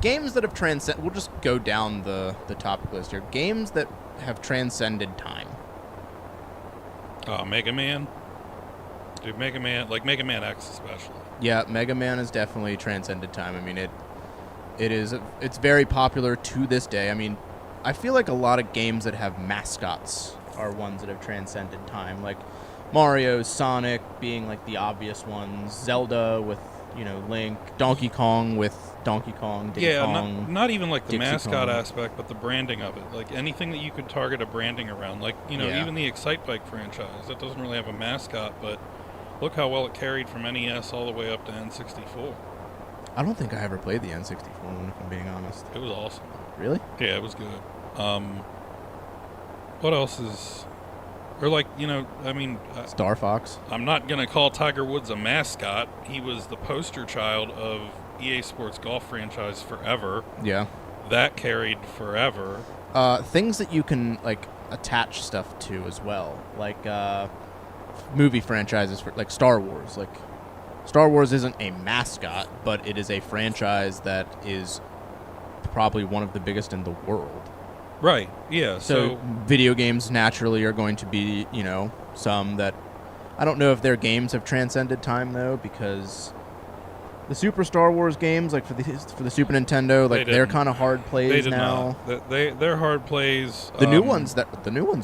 games that have transcended. We'll just go down the topic list here. Games that have transcended time. Mega Man. Dude, Mega Man X especially. Yeah, Mega Man has definitely transcended time. I mean, it's very popular to this day. I mean, I feel like a lot of games that have mascots are ones that have transcended time, like Mario, Sonic being like the obvious ones, Zelda with, Link, Donkey Kong with Donkey Kong, Diddy Kong. Not even like the Dixie mascot Kong. aspect, but the branding of it. Like anything that you could target a branding around. Like, even the Excite Bike franchise, that doesn't really have a mascot, but look how well it carried from NES all the way up to N64. I don't think I ever played the N64 one, if I'm being honest. It was awesome. Really? Yeah, it was good. What else is... Or like, Star Fox. I'm not going to call Tiger Woods a mascot. He was the poster child of EA Sports golf franchise forever. Yeah. That carried forever. Things that you can, like, attach stuff to as well. Like, movie franchises, like Star Wars. Like, Star Wars isn't a mascot, but it is a franchise that is probably one of the biggest in the world. Right, yeah. So video games naturally are going to be, some that... I don't know if their games have transcended time, though, because the Super Star Wars games, like for the Super Nintendo, like they're kind of hard plays now. They're hard plays. The new ones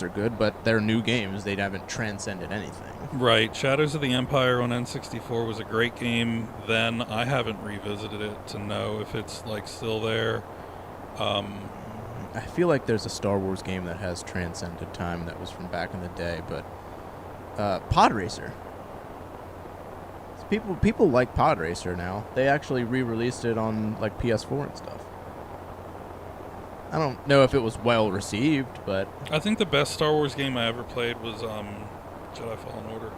are good, but they're new games. They haven't transcended anything. Right. Shadows of the Empire on N64 was a great game then. I haven't revisited it to know if it's like still there. I feel like there's a Star Wars game that has transcended time that was from back in the day, but Pod Racer. People like Pod Racer now. They actually re-released it on like PS4 and stuff. I don't know if it was well received, but I think the best Star Wars game I ever played was Jedi Fallen Order,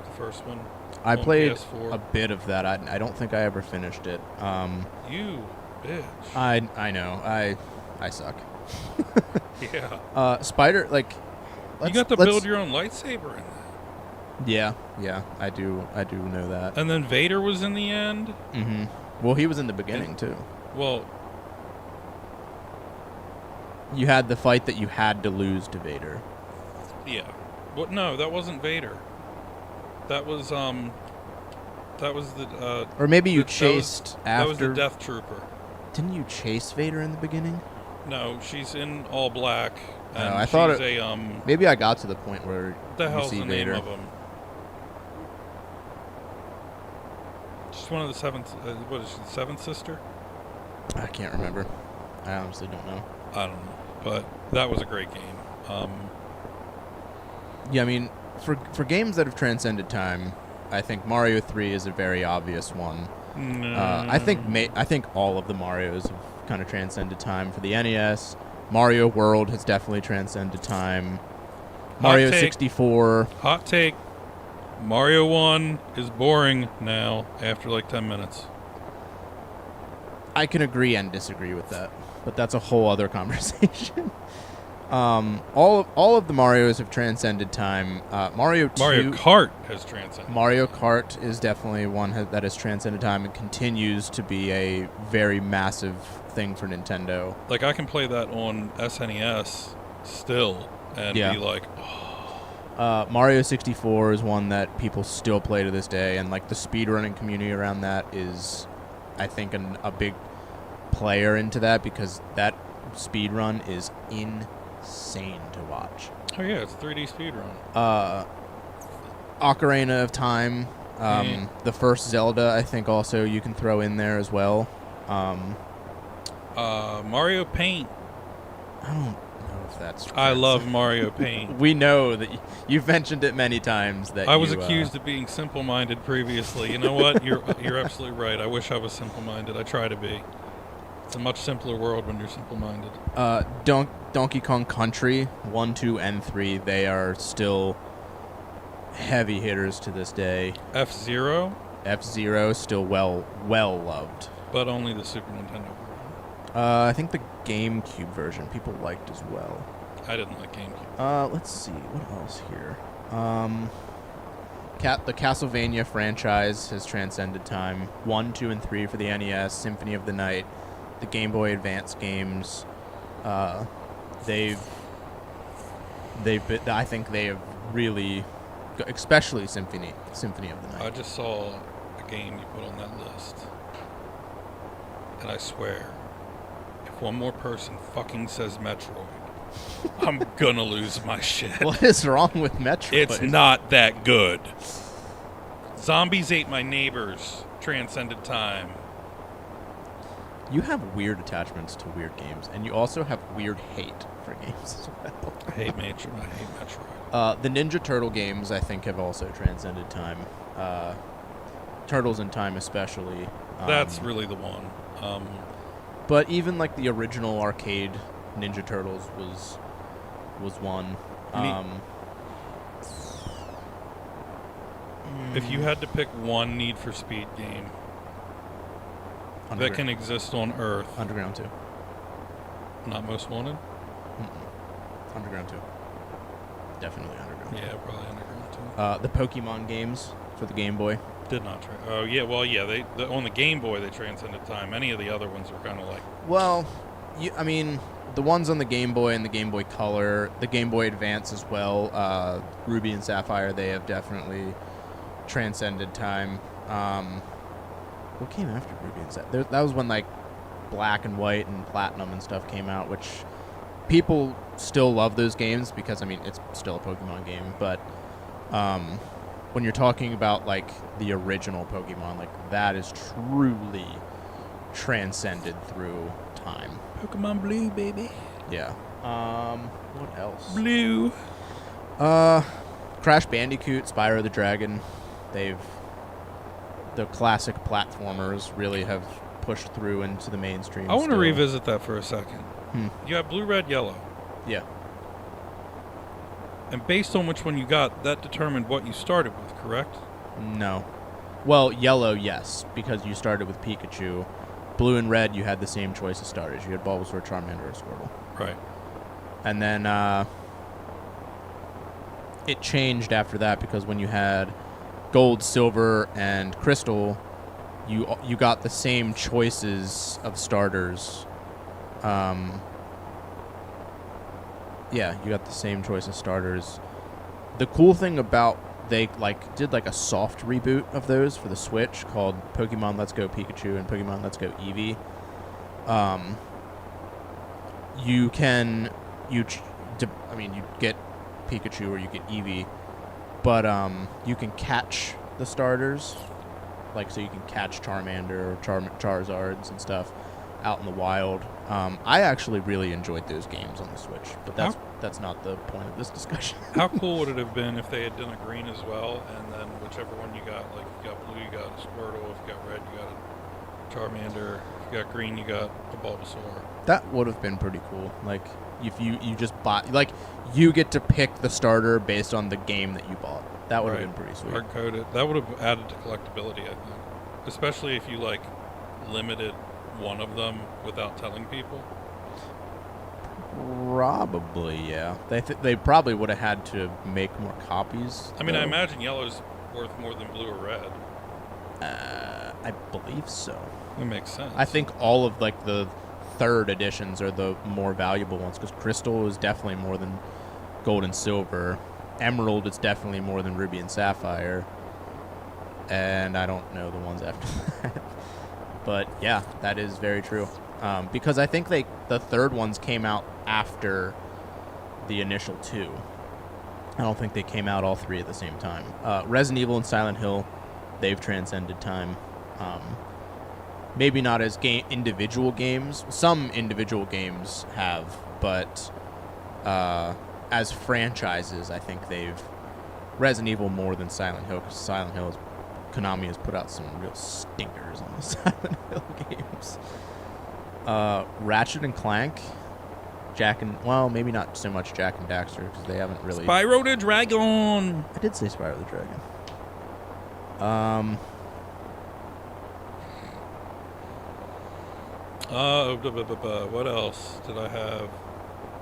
the first one. I played PS4. a bit of that. I don't think I ever finished it. You bitch. I know. I suck. Yeah. Spider, like... You got to build your own lightsaber in that. Yeah, I do know that. And then Vader was in the end? Mm-hmm. Well, he was in the beginning, too. Well... You had the fight that you had to lose to Vader. Yeah. What? No, that wasn't Vader. That was the... or maybe you chased after... That was the Death Trooper. Didn't you chase Vader in the beginning? No, she's in all black. And I thought she's maybe I got to the point where the hell's you see the Vader. name of him? She's one of the seventh. What is she? The seventh sister? I can't remember. I honestly don't know. I don't know, but that was a great game. Yeah, I mean, for games that have transcended time, I think Mario 3 is a very obvious one. No. I think all of the Marios have kind of transcended time. For the NES, Mario World has definitely transcended time. Mario 64. Hot take. Mario 1 is boring now after like 10 minutes. I can agree and disagree with that, but that's a whole other conversation. All of the Marios have transcended time. Mario Kart has transcended. Mario Kart is definitely one that has transcended time and continues to be a very massive thing for Nintendo. Like I can play that on SNES still and be like, Mario 64 is one that people still play to this day, and like the speedrunning community around that is, I think, a big player into that because that speedrun is insane to watch. Oh yeah, it's 3D speedrun. Ocarina of Time, the first Zelda, I think also you can throw in there as well. Mario Paint. I don't know if that's true. I love Mario Paint. We know that you've mentioned it many times. That I was accused of being simple-minded previously. You know what? You're absolutely right. I wish I was simple-minded. I try to be. It's a much simpler world when you're simple-minded. Donkey Kong Country 1, 2, and 3, they are still heavy hitters to this day. F-Zero? F-Zero still well loved. But only the Super Nintendo version. I think the GameCube version people liked as well. I didn't like GameCube. Let's see. What else here? The Castlevania franchise has transcended time. 1, 2, and 3 for the NES. Symphony of the Night. the Game Boy Advance games, they've been, I think they have really, especially Symphony of the Night. I just saw a game you put on that list, and I swear, if one more person fucking says Metroid, I'm gonna lose my shit. What is wrong with Metroid? It's not that good. Zombies Ate My Neighbors, Transcended Time. You have weird attachments to weird games, and you also have weird hate for games as well. I hate Metroid. The Ninja Turtle games, I think, have also transcended time. Turtles in Time, especially. That's really the one. But even like the original arcade Ninja Turtles was one. If you had to pick one Need for Speed game that can exist on Earth, Underground 2. Not Most Wanted? Underground 2. Definitely Underground 2. Yeah, probably Underground 2. The Pokemon games for the Game Boy. Did not try. Oh, yeah, well, yeah, on the Game Boy, they transcended time. Any of the other ones were kind of like... Well, I mean, the ones on the Game Boy and the Game Boy Color, the Game Boy Advance as well, Ruby and Sapphire, they have definitely transcended time. What came after Ruby and Sapphire? That was when, like, Black and White and Platinum and stuff came out, which people still love those games because, I mean, it's still a Pokemon game, but when you're talking about, like, the original Pokemon, like, that is truly transcended through time. Pokemon Blue, baby. Yeah. What else? Blue. Crash Bandicoot, Spyro the Dragon. The classic platformers really have pushed through into the mainstream. I want to revisit that for a second. You have Blue, Red, Yellow. Yeah. And based on which one you got, that determined what you started with, correct? No. Well, Yellow, yes, because you started with Pikachu. Blue and Red, you had the same choice of starters. You had Bulbasaur, Charmander, or Squirtle. Right. And then it changed after that because when you had Gold, Silver, and Crystal, you got the same choices of starters. Yeah, you got the same choice of starters. The cool thing about they did a soft reboot of those for the Switch called Pokemon Let's Go Pikachu and Pokemon Let's Go Eevee. You get Pikachu or you get Eevee, but you can catch the starters, so you can catch Charmander or Charizards and stuff out in the wild. I actually really enjoyed those games on the Switch, but that's not the point of this discussion. How cool would it have been if they had done a green as well, and then whichever one you got, like if you got blue, you got a Squirtle, if you got red, you got a Charmander, if you got green, you got a Bulbasaur. That would have been pretty cool. Like, if you just bought, you get to pick the starter based on the game that you bought. That would have been pretty sweet. Hard-coded. That would have added to collectability, I think. Especially if you, limited one of them without telling people. Probably, yeah. They probably would have had to make more copies. I mean, I imagine yellow's worth more than blue or red. I believe so. That makes sense. I think all of the third editions are the more valuable ones because Crystal is definitely more than Gold and Silver. Emerald is definitely more than Ruby and Sapphire. And I don't know the ones after that. But yeah, that is very true. Because I think the third ones came out after the initial two. I don't think they came out all three at the same time. Resident Evil and Silent Hill, they've transcended time. Maybe not as individual games. Some individual games have, but as franchises, I think they've... Resident Evil more than Silent Hill, because Silent Hill Konami has put out some real stinkers on the Silent Hill games. Ratchet and Clank, maybe not so much Jak and Daxter because they haven't really. Spyro the Dragon. I did say Spyro the Dragon. What else did I have?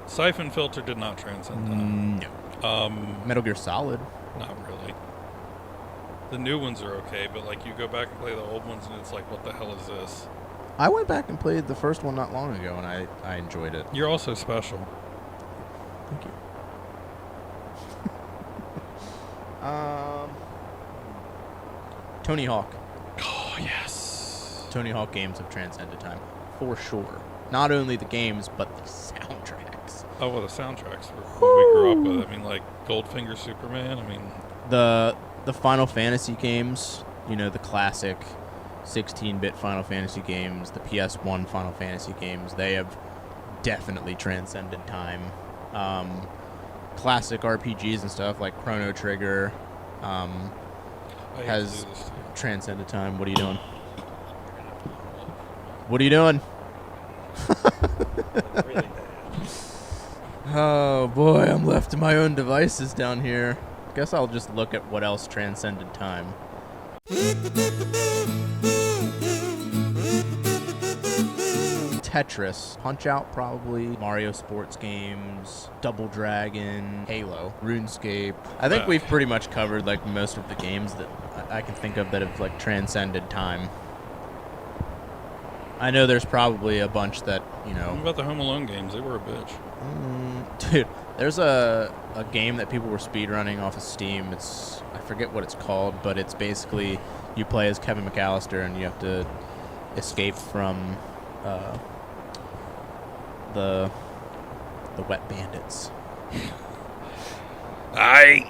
Siphon Filter did not transcend time. No. Metal Gear Solid. Not really. The new ones are okay, but you go back and play the old ones and it's what the hell is this? I went back and played the first one not long ago, and I enjoyed it. You're also special. Thank you. Tony Hawk. Oh, yes. Tony Hawk games have transcended time, for sure. Not only the games, but the soundtracks. Oh, well, the soundtracks were what we grew up with. I mean, like Goldfinger Superman. I mean, The Final Fantasy games, you know, the classic 16-bit Final Fantasy games, the PS1 Final Fantasy games, they have definitely transcended time. Classic RPGs and stuff like Chrono Trigger I hate to has do this to you. transcended time. What are you doing? What are you doing? Really bad. Oh boy, I'm left to my own devices down here. Guess I'll just look at what else transcended time. Tetris, Punch-Out probably, Mario sports games, Double Dragon, Halo, RuneScape. I think we've pretty much covered like most of the games that I can think of that have like transcended time. I know there's probably a bunch that, you know... What about the Home Alone games? They were a bitch. Dude, there's a game that people were speedrunning off of Steam. I forget what it's called, but it's basically you play as Kevin McAllister and you have to escape from the Wet Bandits.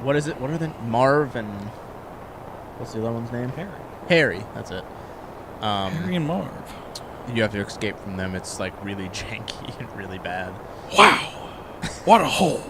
What is it? What are the... Marv and... What's the other one's name? Harry, that's it. Harry and Marv. You have to escape from them. It's like really janky and really bad. Wow. What a hole.